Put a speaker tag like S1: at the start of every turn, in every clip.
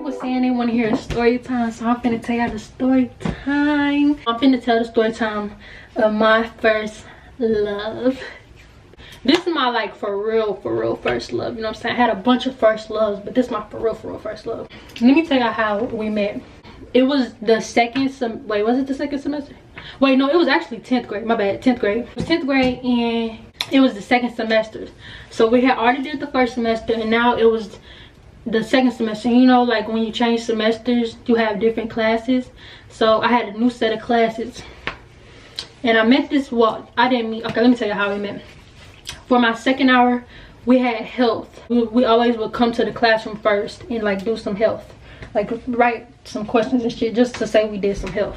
S1: was saying they want to hear a story time, so I'm finna tell y'all the story time. I'm finna tell the story time of my first love. This is my like for real first love. You know what I'm saying? I had a bunch of first loves, but this is my for real first love. Let me tell y'all how we met. It was the second wait, was it the second semester? Wait, no, it was actually 10th grade. My bad, 10th grade. It was 10th grade and it was the second semester. So we had already did the first semester and now it was the second semester. You know, like when you change semesters, you have different classes. So I had a new set of classes. And I met this, well, I didn't meet, okay, let me tell you how we met. For my second hour, we had health. We always would come to the classroom first and like do some health. Like write some questions and shit just to say we did some health.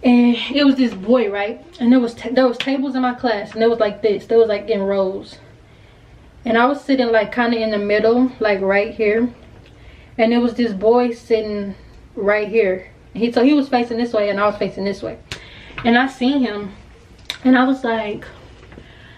S1: And it was this boy, right? And there was tables in my class and it was like this. They was like in rows. And I was sitting like kind of in the middle, like right here. And there was this boy sitting right here. So he was facing this way and I was facing this way. And I seen him and I was like,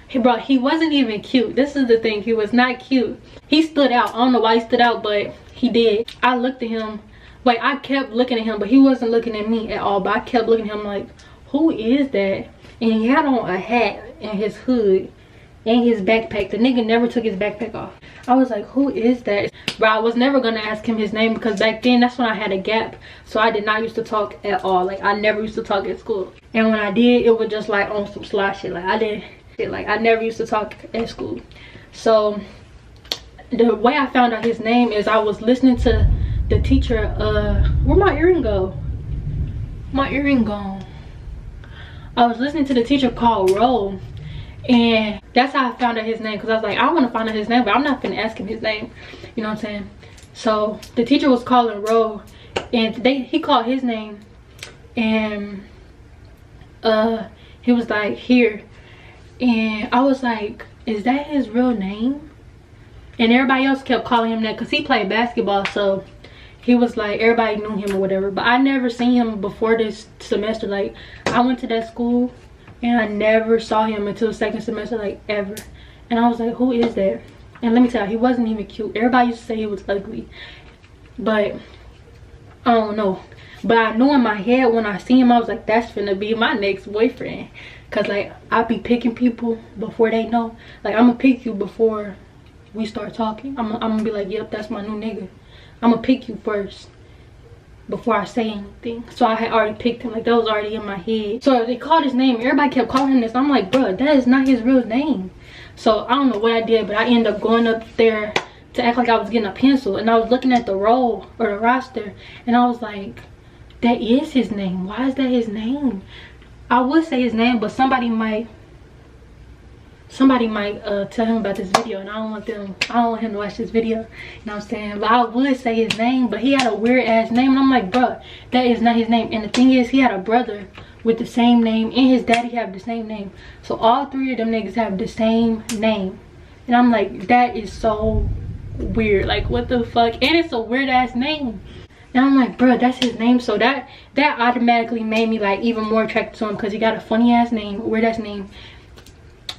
S1: hey bro, he wasn't even cute. This is the thing, he was not cute. He stood out. I don't know why he stood out, but he did. I looked at him. Wait, I kept looking at him, but he wasn't looking at me at all. But I kept looking at him like, who is that? And he had on a hat and his hood and his backpack. The nigga never took his backpack off. I was like, who is that? But I was never gonna ask him his name because back then that's when I had a gap. So I did not used to talk at all. Like I never used to talk at school. And when I did, it was just like on some sly shit. Like I never used to talk at school. So the way I found out his name is I was listening to the teacher. Where'd my earring go? My earring gone. I was listening to the teacher called Roll, and that's how I found out his name, because I was like, I want to find out his name, but I'm not gonna ask him his name. You know what I'm saying? So the teacher was calling Roll, and he called his name, and he was like, here. And I was like, is that his real name? And everybody else kept calling him that because he played basketball. So he was like, everybody knew him or whatever. But I never seen him before this semester. Like I went to that school and I never saw him until second semester, like ever. And I was like, who is that? And let me tell you, he wasn't even cute. Everybody used to say he was ugly. But I don't know. But I knew in my head when I seen him, I was like, that's finna be my next boyfriend. Cause like I be picking people before they know. Like I'm gonna pick you before we start talking. I'm gonna be like, yep, that's my new nigga. I'm gonna pick you first before I say anything. So I had already picked him. Like that was already in my head. So they called his name. Everybody kept calling him this. I'm like, bro, that is not his real name. So I don't know what I did, but I ended up going up there to act like I was getting a pencil. And I was looking at the roll or the roster, and I was like, that is his name. Why is that his name? I would say his name, but somebody might tell him about this video, and I don't want him to watch this video. You know what I'm saying? But I would say his name, but he had a weird ass name, and I'm like, bro, that is not his name. And the thing is, he had a brother with the same name, and his daddy have the same name. So all three of them niggas have the same name, and I'm like, that is so weird. Like what the fuck? And it's a weird ass name. And I'm like, bro, that's his name. So that automatically made me like even more attracted to him, because he got a funny ass name, weird ass name.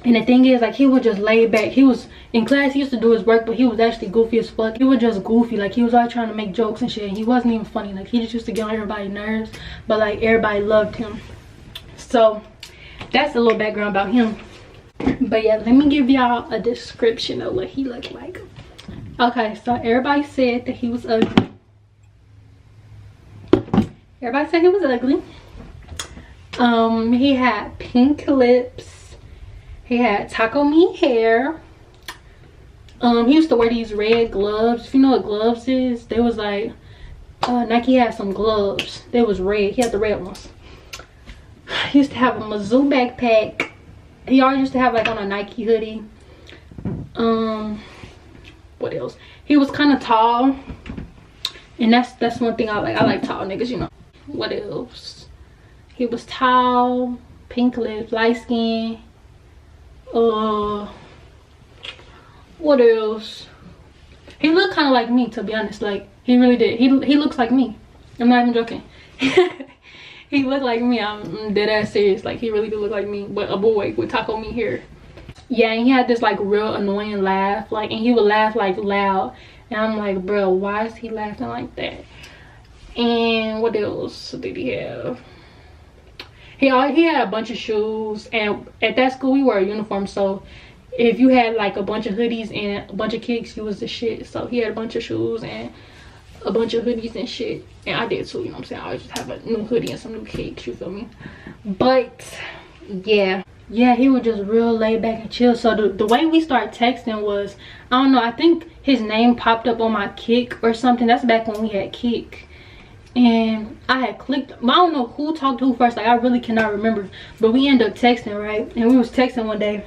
S1: And the thing is, like, he would just lay back. He was in class, he used to do his work, but he was actually goofy as fuck. He was just goofy. Like he was always trying to make jokes and shit, and he wasn't even funny. Like he just used to get on everybody's nerves, but like everybody loved him. So that's a little background about him. But yeah, let me give y'all a description of what he looked like. Okay, so everybody said that he was ugly. Everybody said he was ugly. He had pink lips. He had taco meat hair. He used to wear these red gloves. If you know what gloves is, they was like Nike had some gloves. They was red. He had the red ones. He used to have a Mizzou backpack. He always used to have like on a Nike hoodie. What else? He was kind of tall, and that's one thing I like. I like tall niggas, you know. What else? He was tall, pink lips, light skin. What else? He looked kind of like me, to be honest. Like he really did. He looks like me. I'm not even joking. He looked like me. I'm dead ass serious. Like he really did look like me, but a boy with taco meat hair. Yeah, and he had this like real annoying laugh. Like, and he would laugh like loud. And I'm like, bro, why is he laughing like that? And what else did he have? He had a bunch of shoes, and at that school we wore a uniform, so if you had like a bunch of hoodies and a bunch of kicks, you was the shit. So he had a bunch of shoes and a bunch of hoodies and shit, and I did too, you know what I'm saying? I always just have a new hoodie and some new kicks, you feel me? But yeah, he was just real laid back and chill. So the way we started texting was, I don't know, I think his name popped up on my kick or something. That's back when we had kick, and I had clicked. I don't know who talked to who first, like I really cannot remember, but we ended up texting, right? And we was texting one day.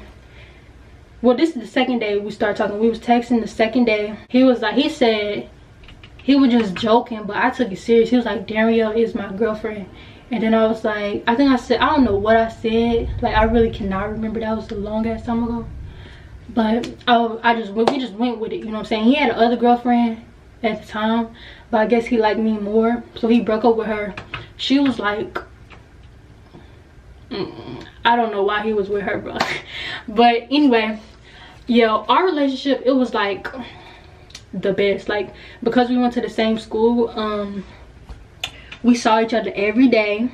S1: Well, this is the second day we started talking. We was texting the second day. He was like, he said he was just joking, but I took it serious. He was like, Danreale is my girlfriend. And then I was like, I think I said, I don't know what I said, like I really cannot remember. That was a long ass time ago. But we just went with it, you know what I'm saying? He had another girlfriend at the time, but I guess he liked me more, so he broke up with her. She was like, I don't know why he was with her, bro. But anyway, yeah, our relationship, it was like the best. Like, because we went to the same school, we saw each other every day.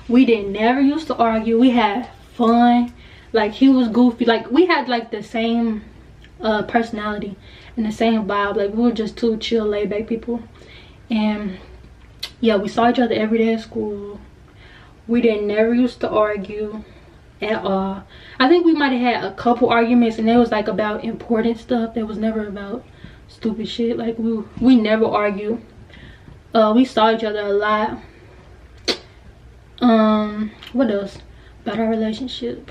S1: We never used to argue. We had fun. Like, he was goofy. Like, we had like the same personality and the same vibe. Like, we were just two chill, laid back people. And yeah, we saw each other every day at school. We never used to argue at all. I think we might have had a couple arguments, and it was like about important stuff. That was never about stupid shit. Like, we never argued. We saw each other a lot. What else about our relationship?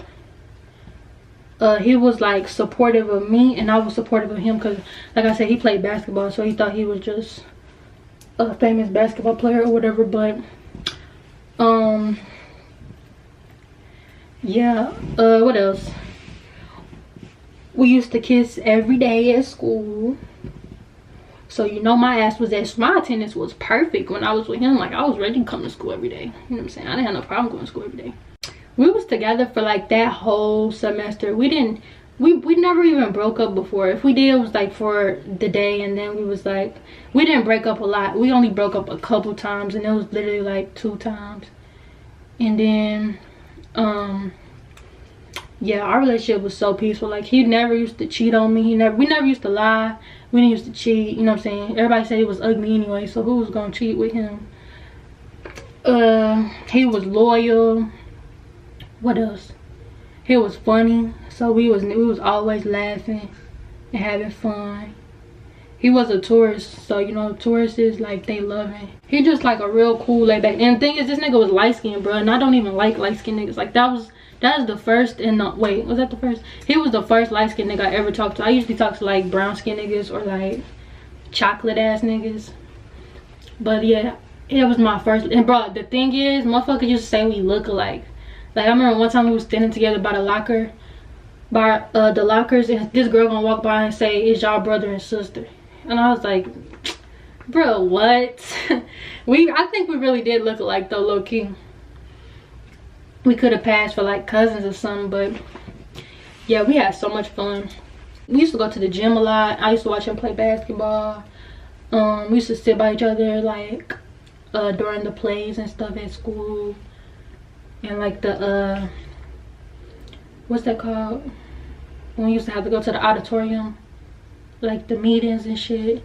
S1: He was like supportive of me, and I was supportive of him, because like I said, he played basketball, so he thought he was just a famous basketball player or whatever. But yeah, what else? We used to kiss every day at school. So, you know, my attendance was perfect when I was with him. Like, I was ready to come to school every day. You know what I'm saying? I didn't have no problem going to school every day. We was together for like that whole semester. We never even broke up before. If we did, it was like for the day, and then we was like, we didn't break up a lot. We only broke up a couple times, and it was literally like 2 times. And then yeah, our relationship was so peaceful. Like, he never used to cheat on me. We never used to lie. We didn't used to cheat, you know what I'm saying? Everybody said he was ugly anyway, so who was gonna cheat with him? He was loyal. What else? He was funny, so we was always laughing and having fun. He was a tourist, so you know, tourists is like, they love him. He just like a real cool laid back. And the thing is, this nigga was light skinned, bro, and I don't even like light skinned niggas. Like, that was the first, and wait, was that the first? He was the first light skinned nigga I ever talked to. I usually talk to like brown skinned niggas or like chocolate ass niggas. But yeah, it was my first. And bro, the thing is, motherfuckers used to say we look alike. Like, I remember one time we was standing together by the locker, by the lockers, and this girl gonna walk by and say, "Is y'all brother and sister?" And I was like, bro, what? I think we really did look alike though, low key. We could have passed for like cousins or something. But yeah, we had so much fun. We used to go to the gym a lot. I used to watch him play basketball. We used to sit by each other like during the plays and stuff at school. And like the what's that called, when we used to have to go to the auditorium, like the meetings and shit.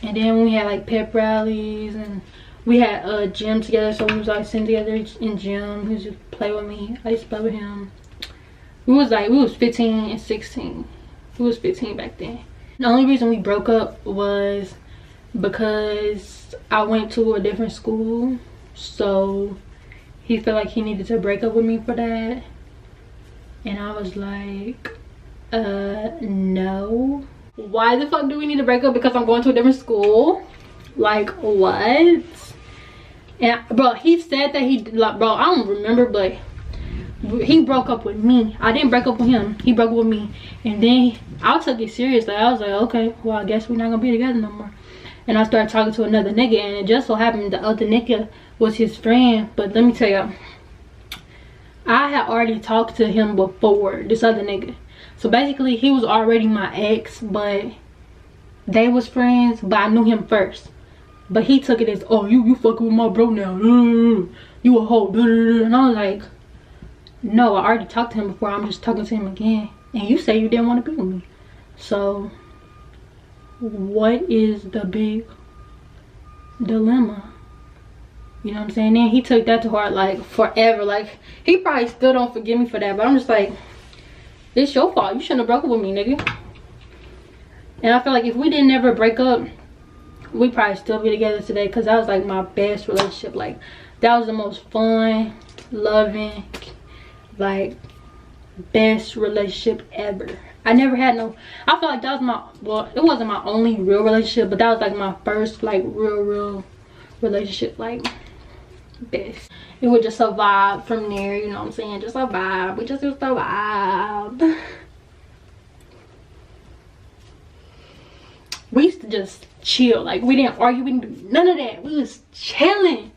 S1: And then we had like pep rallies, and we had gym together, so we was always sitting together in gym. He used to play with me, I used to play with him. We was 15 and 16. We was 15 back then. The only reason we broke up was because I went to a different school, so he felt like he needed to break up with me for that. And I was like, no. Why the fuck do we need to break up because I'm going to a different school? Like, what? And bro, he said that he, like, bro, I don't remember, but he broke up with me. I didn't break up with him. He broke up with me. And then I took it seriously. I was like, okay, well, I guess we're not gonna be together no more. And I started talking to another nigga, and it just so happened the other nigga was his friend. But let me tell you, I had already talked to him before, this other nigga. So basically, he was already my ex, but they was friends, but I knew him first. But he took it as, oh, you fucking with my bro now. You a hoe. And I was like, no, I already talked to him before. I'm just talking to him again. And you say you didn't want to be with me. So, what is the big dilemma? You know what I'm saying? Then he took that to heart like forever. Like, he probably still don't forgive me for that. But I'm just like, it's your fault. You shouldn't have broken with me, nigga. And I feel like if we didn't ever break up, we probably still be together today, because that was like my best relationship. Like, that was the most fun, loving, like, best relationship ever. I never had no, I feel like that was my, well, it wasn't my only real relationship, but that was like my first like real relationship, like best. It was just a vibe from there, you know what I'm saying? Just a vibe. We just used to vibe. We used to just chill. Like, we didn't argue, we didn't do none of that. We was chilling.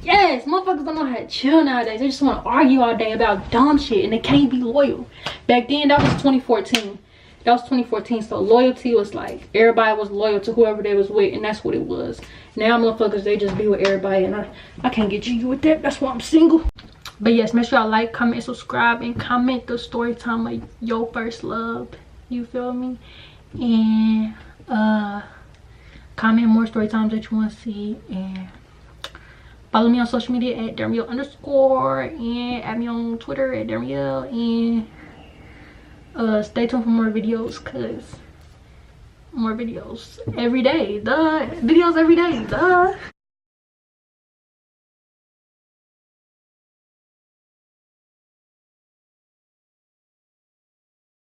S1: Yes, motherfuckers don't know how to chill nowadays. They just want to argue all day about dumb shit, and they can't be loyal. Back then, that was 2014. That was 2014. So loyalty was like, everybody was loyal to whoever they was with, and that's what it was. Now motherfuckers, they just be with everybody, and I can't get you with that. That's why I'm single. But yes, make sure y'all like, comment, subscribe, and comment the story time of your first love. You feel me? And comment more story times that you want to see, and follow me on social media at DANREEL_, and add me on Twitter at DANREEL, and stay tuned for more videos, because more videos every day. Videos every day.